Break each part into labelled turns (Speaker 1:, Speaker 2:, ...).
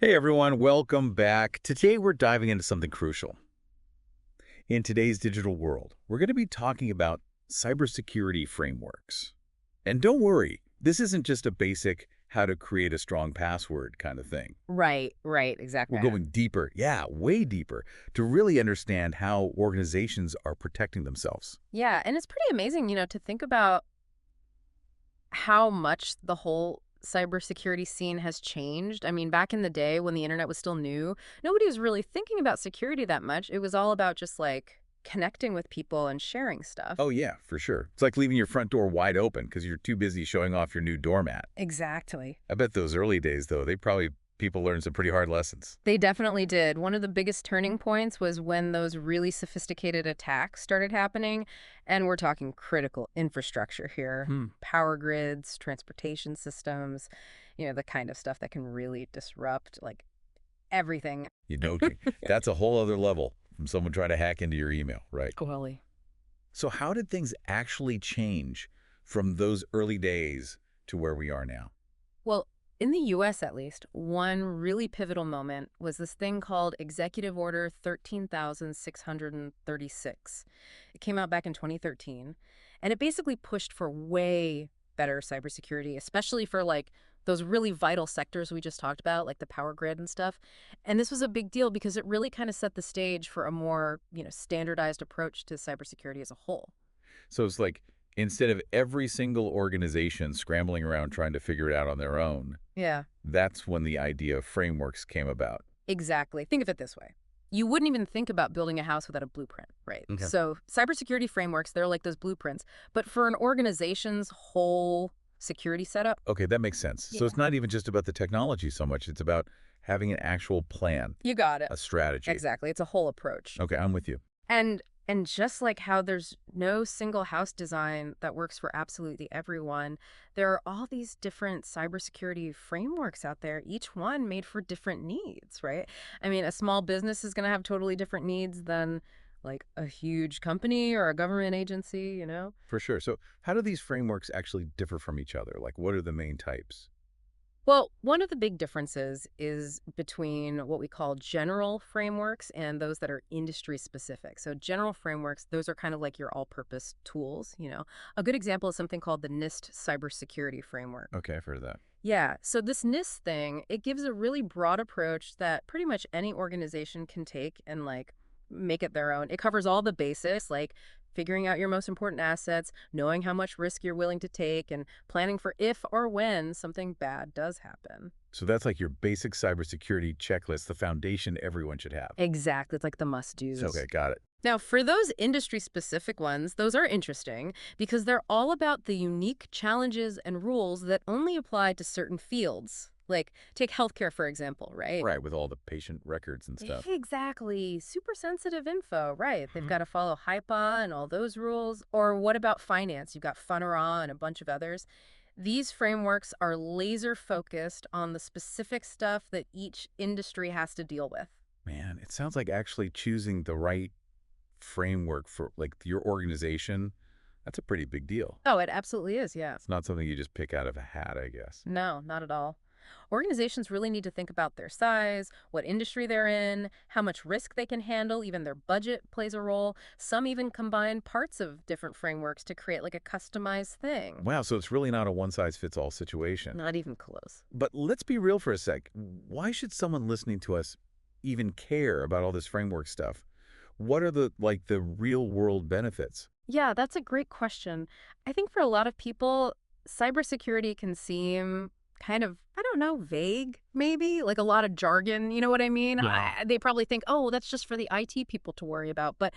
Speaker 1: Hey everyone, welcome back. Today we're diving into something crucial. In today's digital world, we're going to be talking about cybersecurity frameworks. And don't worry, this isn't just a basic how to create a strong password kind of thing.
Speaker 2: Right, exactly.
Speaker 1: We're going deeper, way deeper, to really understand how organizations are protecting themselves.
Speaker 2: Yeah, and it's pretty amazing, to think about how much the whole cybersecurity scene has changed. I mean, back in the day when the internet was still new, nobody was really thinking about security that much. It was all about just like connecting with people and sharing stuff.
Speaker 1: Oh yeah, for sure. It's like leaving your front door wide open because you're too busy showing off your new doormat.
Speaker 2: Exactly.
Speaker 1: I bet those early days, though, people learned some pretty hard lessons.
Speaker 2: They definitely did. One of the biggest turning points was when those really sophisticated attacks started happening. And we're talking critical infrastructure here, power grids, transportation systems, the kind of stuff that can really disrupt like everything.
Speaker 1: That's a whole other level from someone trying to hack into your email, right?
Speaker 2: Golly.
Speaker 1: So how did things actually change from those early days to where we are now?
Speaker 2: Well, in the US at least, one really pivotal moment was this thing called Executive Order 13,636. It came out back in 2013, and it basically pushed for way better cybersecurity, especially for like those really vital sectors we just talked about, like the power grid and stuff. And this was a big deal because it really kind of set the stage for a more, standardized approach to cybersecurity as a whole.
Speaker 1: So it's like instead of every single organization scrambling around trying to figure it out on their own,
Speaker 2: Yeah.
Speaker 1: that's when the idea of frameworks came about.
Speaker 2: Exactly. Think of it this way. You wouldn't even think about building a house without a blueprint, right?
Speaker 1: Okay.
Speaker 2: So cybersecurity frameworks, they're like those blueprints. But for an organization's whole security setup,
Speaker 1: Okay, that makes sense. So
Speaker 2: Yeah.
Speaker 1: it's not even just about the technology so much. It's about having an actual plan,
Speaker 2: you got it.
Speaker 1: a strategy.
Speaker 2: Exactly. It's a whole approach.
Speaker 1: Okay, I'm with you.
Speaker 2: And just like how there's no single house design that works for absolutely everyone, there are all these different cybersecurity frameworks out there, each one made for different needs, right? I mean, a small business is going to have totally different needs than like a huge company or a government agency.
Speaker 1: For sure. So how do these frameworks actually differ from each other? Like, what are the main types?
Speaker 2: Well, one of the big differences is between what we call general frameworks and those that are industry specific. So general frameworks, those are kind of like your all-purpose tools. A good example is something called the NIST Cybersecurity Framework.
Speaker 1: Okay, I've heard of that.
Speaker 2: Yeah, so this NIST thing, it gives a really broad approach that pretty much any organization can take and like make it their own. It covers all the basics, like figuring out your most important assets, knowing how much risk you're willing to take, and planning for if or when something bad does happen.
Speaker 1: So that's like your basic cybersecurity checklist, the foundation everyone should have.
Speaker 2: Exactly. It's like the must-dos.
Speaker 1: Okay, got it.
Speaker 2: Now, for those industry-specific ones, those are interesting because they're all about the unique challenges and rules that only apply to certain fields. Like, take healthcare, for example, right?
Speaker 1: Right, with all the patient records and stuff.
Speaker 2: Exactly. Super sensitive info, right? They've got to follow HIPAA and all those rules. Or what about finance? You've got FUNRA and a bunch of others. These frameworks are laser focused on the specific stuff that each industry has to deal with.
Speaker 1: Man, it sounds like actually choosing the right framework for like your organization. That's a pretty big deal.
Speaker 2: Oh, it absolutely is, yeah.
Speaker 1: It's not something you just pick out of a hat, I guess.
Speaker 2: No, not at all. Organizations really need to think about their size, what industry they're in, how much risk they can handle, even their budget plays a role. Some even combine parts of different frameworks to create like a customized thing.
Speaker 1: Wow, so it's really not a one-size-fits-all situation.
Speaker 2: Not even close.
Speaker 1: But let's be real for a sec. Why should someone listening to us even care about all this framework stuff? What are the real-world benefits?
Speaker 2: Yeah, that's a great question. I think for a lot of people, cybersecurity can seem kind of, I don't know, vague, maybe, like a lot of jargon, you know what I mean?
Speaker 1: Yeah.
Speaker 2: They probably think, oh, that's just for the IT people to worry about. But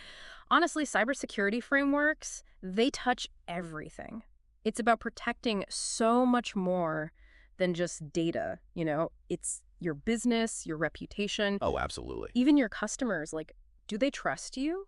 Speaker 2: honestly, cybersecurity frameworks, they touch everything. It's about protecting so much more than just data. It's your business, your reputation,
Speaker 1: Oh, absolutely.
Speaker 2: even your customers. Like, do they trust you?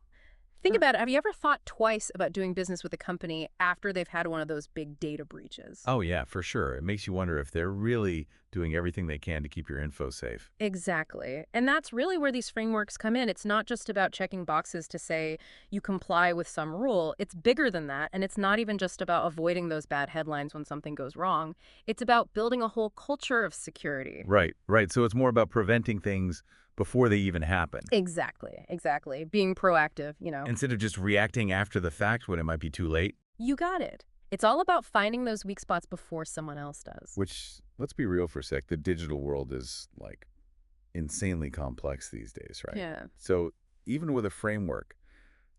Speaker 2: Think about it. Have you ever thought twice about doing business with a company after they've had one of those big data breaches?
Speaker 1: Oh, yeah, for sure. It makes you wonder if they're really doing everything they can to keep your info safe.
Speaker 2: Exactly. And that's really where these frameworks come in. It's not just about checking boxes to say you comply with some rule. It's bigger than that. And it's not even just about avoiding those bad headlines when something goes wrong. It's about building a whole culture of security.
Speaker 1: Right, right. So it's more about preventing things before they even happen,
Speaker 2: Exactly. Exactly. Being proactive,
Speaker 1: instead of just reacting after the fact when it might be too late.
Speaker 2: You got it. It's all about finding those weak spots before someone else does.
Speaker 1: Which, let's be real for a sec, the digital world is, like, insanely complex these days, right?
Speaker 2: Yeah.
Speaker 1: So even with a framework,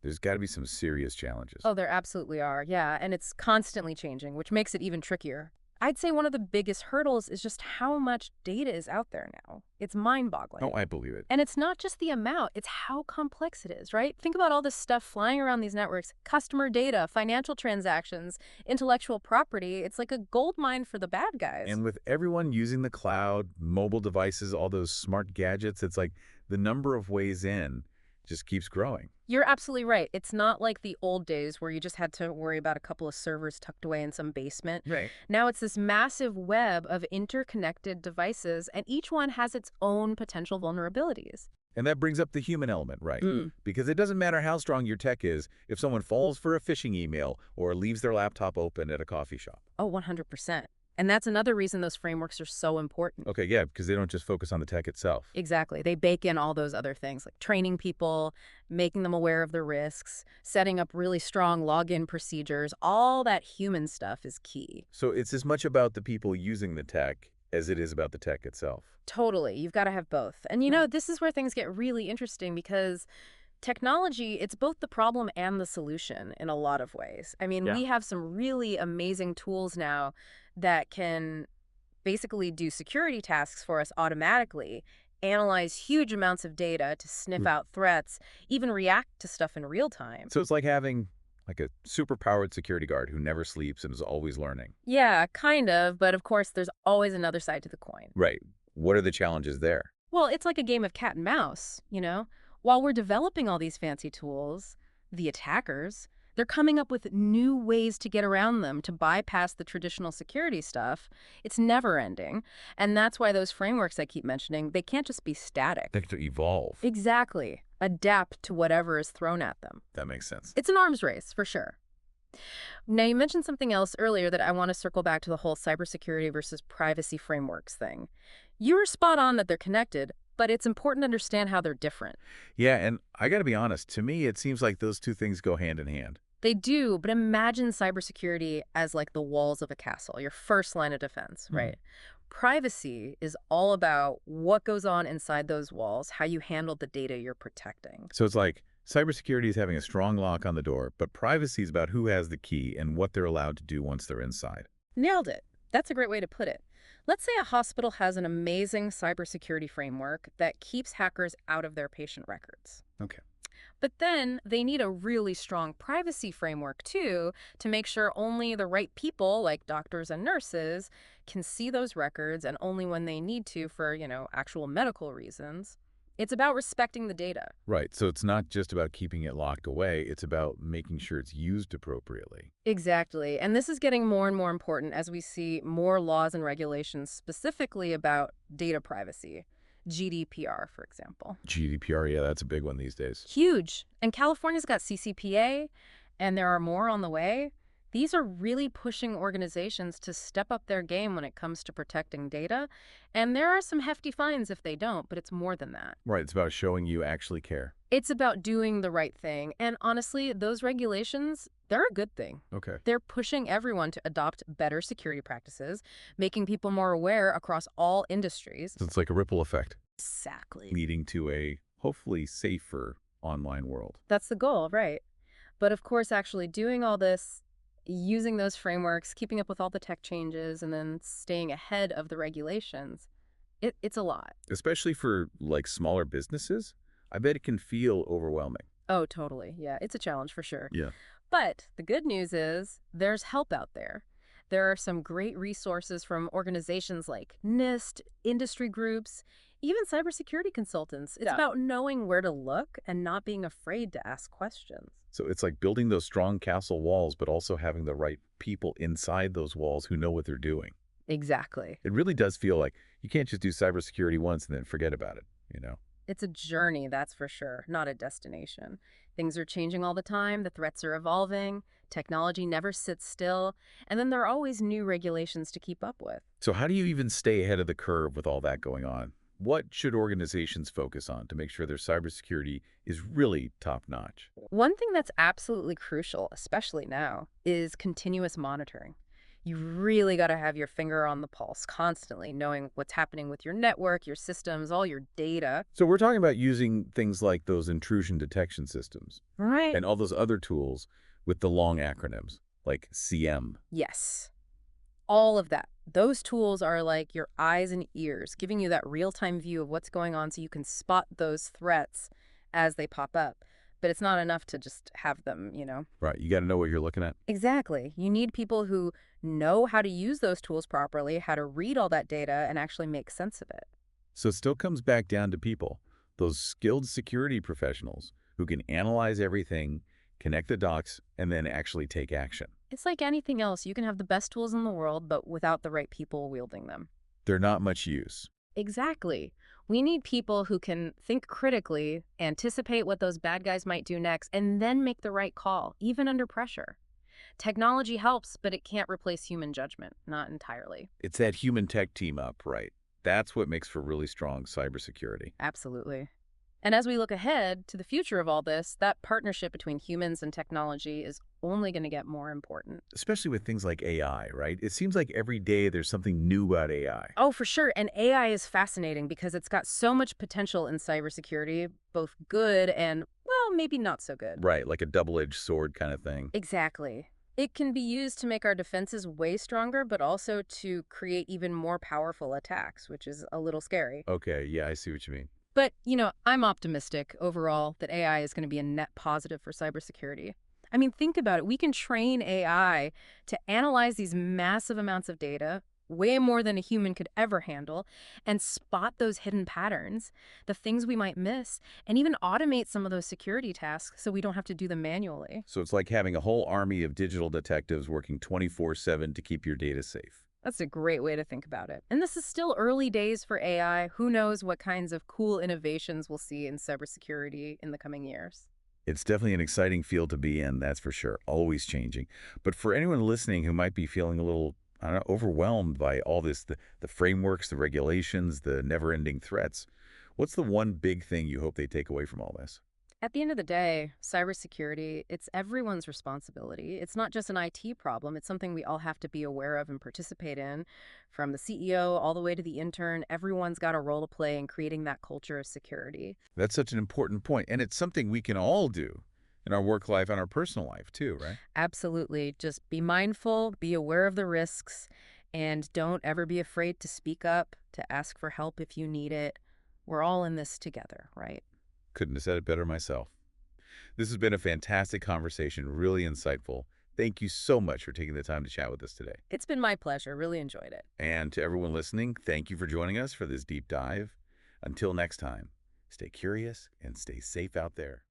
Speaker 1: there's got to be some serious challenges.
Speaker 2: Oh, there absolutely are. Yeah. And it's constantly changing, which makes it even trickier. I'd say one of the biggest hurdles is just how much data is out there now. It's mind-boggling.
Speaker 1: Oh, I believe it.
Speaker 2: And it's not just the amount, it's how complex it is, right? Think about all this stuff flying around these networks, customer data, financial transactions, intellectual property. It's like a gold mine for the bad guys.
Speaker 1: And with everyone using the cloud, mobile devices, all those smart gadgets, it's like the number of ways in just keeps growing.
Speaker 2: You're absolutely right. It's not like the old days where you just had to worry about a couple of servers tucked away in some basement.
Speaker 1: Right.
Speaker 2: Now it's this massive web of interconnected devices, and each one has its own potential vulnerabilities.
Speaker 1: And that brings up the human element, right?
Speaker 2: Mm.
Speaker 1: Because it doesn't matter how strong your tech is, if someone falls for a phishing email or leaves their laptop open at a coffee shop.
Speaker 2: Oh, 100%. And that's another reason those frameworks are so important.
Speaker 1: Okay, yeah, because they don't just focus on the tech itself.
Speaker 2: Exactly. They bake in all those other things, like training people, making them aware of the risks, setting up really strong login procedures. All that human stuff is key.
Speaker 1: So it's as much about the people using the tech as it is about the tech itself.
Speaker 2: Totally. You've got to have both. And this is where things get really interesting because technology, it's both the problem and the solution in a lot of ways. I mean,
Speaker 1: Yeah.
Speaker 2: we have some really amazing tools now that can basically do security tasks for us automatically, analyze huge amounts of data to sniff out threats, even react to stuff in real time.
Speaker 1: So it's like having like a super-powered security guard who never sleeps and is always learning.
Speaker 2: Yeah, kind of. But of course, there's always another side to the coin.
Speaker 1: Right. What are the challenges there?
Speaker 2: Well, it's like a game of cat and mouse, While we're developing all these fancy tools, the attackers, they're coming up with new ways to get around them, to bypass the traditional security stuff. It's never ending. And that's why those frameworks I keep mentioning, they can't just be static.
Speaker 1: They have to evolve.
Speaker 2: Exactly. Adapt to whatever is thrown at them.
Speaker 1: That makes sense.
Speaker 2: It's an arms race, for sure. Now, you mentioned something else earlier that I want to circle back to the whole cybersecurity versus privacy frameworks thing. You were spot on that they're connected, but it's important to understand how they're different.
Speaker 1: Yeah, and I got to be honest, to me, it seems like those two things go hand in hand.
Speaker 2: They do, but imagine cybersecurity as like the walls of a castle, your first line of defense, right? Privacy is all about what goes on inside those walls, how you handle the data you're protecting.
Speaker 1: So it's like cybersecurity is having a strong lock on the door, but privacy is about who has the key and what they're allowed to do once they're inside.
Speaker 2: Nailed it. That's a great way to put it. Let's say a hospital has an amazing cybersecurity framework that keeps hackers out of their patient records.
Speaker 1: Okay.
Speaker 2: But then they need a really strong privacy framework, too, to make sure only the right people, like doctors and nurses, can see those records, and only when they need to for, actual medical reasons. It's about respecting the data.
Speaker 1: Right. So it's not just about keeping it locked away. It's about making sure it's used appropriately.
Speaker 2: Exactly. And this is getting more and more important as we see more laws and regulations specifically about data privacy. GDPR, for example.
Speaker 1: GDPR, yeah, that's a big one these days.
Speaker 2: Huge. And California's got CCPA, and there are more on the way. These are really pushing organizations to step up their game when it comes to protecting data. And there are some hefty fines if they don't, but it's more than that.
Speaker 1: Right. It's about showing you actually care.
Speaker 2: It's about doing the right thing. And honestly, those regulations, they're a good thing.
Speaker 1: Okay.
Speaker 2: They're pushing everyone to adopt better security practices, making people more aware across all industries.
Speaker 1: So it's like a ripple effect.
Speaker 2: Exactly.
Speaker 1: Leading to a hopefully safer online world.
Speaker 2: That's the goal, right? But of course, actually doing all this, using those frameworks, keeping up with all the tech changes, and then staying ahead of the regulations, it's a lot.
Speaker 1: Especially for like smaller businesses, I bet it can feel overwhelming.
Speaker 2: Oh, totally. Yeah, it's a challenge for sure.
Speaker 1: Yeah.
Speaker 2: But the good news is there's help out there. There are some great resources from organizations like NIST, industry groups, Even cybersecurity consultants. It's
Speaker 1: Yeah.
Speaker 2: about knowing where to look and not being afraid to ask questions.
Speaker 1: So it's like building those strong castle walls, but also having the right people inside those walls who know what they're doing.
Speaker 2: Exactly.
Speaker 1: It really does feel like you can't just do cybersecurity once and then forget about it.
Speaker 2: It's a journey, that's for sure, not a destination. Things are changing all the time, the threats are evolving, technology never sits still, and then there are always new regulations to keep up with.
Speaker 1: So how do you even stay ahead of the curve with all that going on? What should organizations focus on to make sure their cybersecurity is really top-notch?
Speaker 2: One thing that's absolutely crucial, especially now, is continuous monitoring. You really got to have your finger on the pulse constantly, knowing what's happening with your network, your systems, all your data.
Speaker 1: So we're talking about using things like those intrusion detection systems
Speaker 2: Right.
Speaker 1: and all those other tools with the long acronyms, like CM.
Speaker 2: Yes. All of that. Those tools are like your eyes and ears, giving you that real-time view of what's going on so you can spot those threats as they pop up. But it's not enough to just have them.
Speaker 1: Right, you got to know what you're looking at.
Speaker 2: Exactly. You need people who know how to use those tools properly, how to read all that data, and actually make sense of it.
Speaker 1: So it still comes back down to people, those skilled security professionals who can analyze everything, connect the dots, and then actually take action.
Speaker 2: It's like anything else. You can have the best tools in the world, but without the right people wielding them.
Speaker 1: They're not much use.
Speaker 2: Exactly. We need people who can think critically, anticipate what those bad guys might do next, and then make the right call, even under pressure. Technology helps, but it can't replace human judgment, not entirely.
Speaker 1: It's that human tech team up, right? That's what makes for really strong cybersecurity.
Speaker 2: Absolutely. And as we look ahead to the future of all this, that partnership between humans and technology is only going to get more important.
Speaker 1: Especially with things like AI, right? It seems like every day there's something new about AI.
Speaker 2: Oh, for sure. And AI is fascinating because it's got so much potential in cybersecurity, both good and, well, maybe not so good.
Speaker 1: Right, like a double-edged sword kind of thing.
Speaker 2: Exactly. It can be used to make our defenses way stronger, but also to create even more powerful attacks, which is a little scary.
Speaker 1: Okay, yeah, I see what you mean.
Speaker 2: But, I'm optimistic overall that AI is going to be a net positive for cybersecurity. I mean, think about it. We can train AI to analyze these massive amounts of data, way more than a human could ever handle, and spot those hidden patterns, the things we might miss, and even automate some of those security tasks so we don't have to do them manually.
Speaker 1: So it's like having a whole army of digital detectives working 24/7 to keep your data safe.
Speaker 2: That's a great way to think about it. And this is still early days for AI. Who knows what kinds of cool innovations we'll see in cybersecurity in the coming years.
Speaker 1: It's definitely an exciting field to be in, that's for sure. Always changing. But for anyone listening who might be feeling a little, I don't know, overwhelmed by all this, the frameworks, the regulations, the never-ending threats, what's the one big thing you hope they take away from all this?
Speaker 2: At the end of the day, cybersecurity, it's everyone's responsibility. It's not just an IT problem. It's something we all have to be aware of and participate in. From the CEO all the way to the intern, everyone's got a role to play in creating that culture of security.
Speaker 1: That's such an important point, and it's something we can all do in our work life and our personal life too, right?
Speaker 2: Absolutely. Just be mindful, be aware of the risks, and don't ever be afraid to speak up, to ask for help if you need it. We're all in this together, right?
Speaker 1: Couldn't have said it better myself. This has been a fantastic conversation, really insightful. Thank you so much for taking the time to chat with us today.
Speaker 2: It's been my pleasure. Really enjoyed it.
Speaker 1: And to everyone listening, thank you for joining us for this deep dive. Until next time, stay curious and stay safe out there.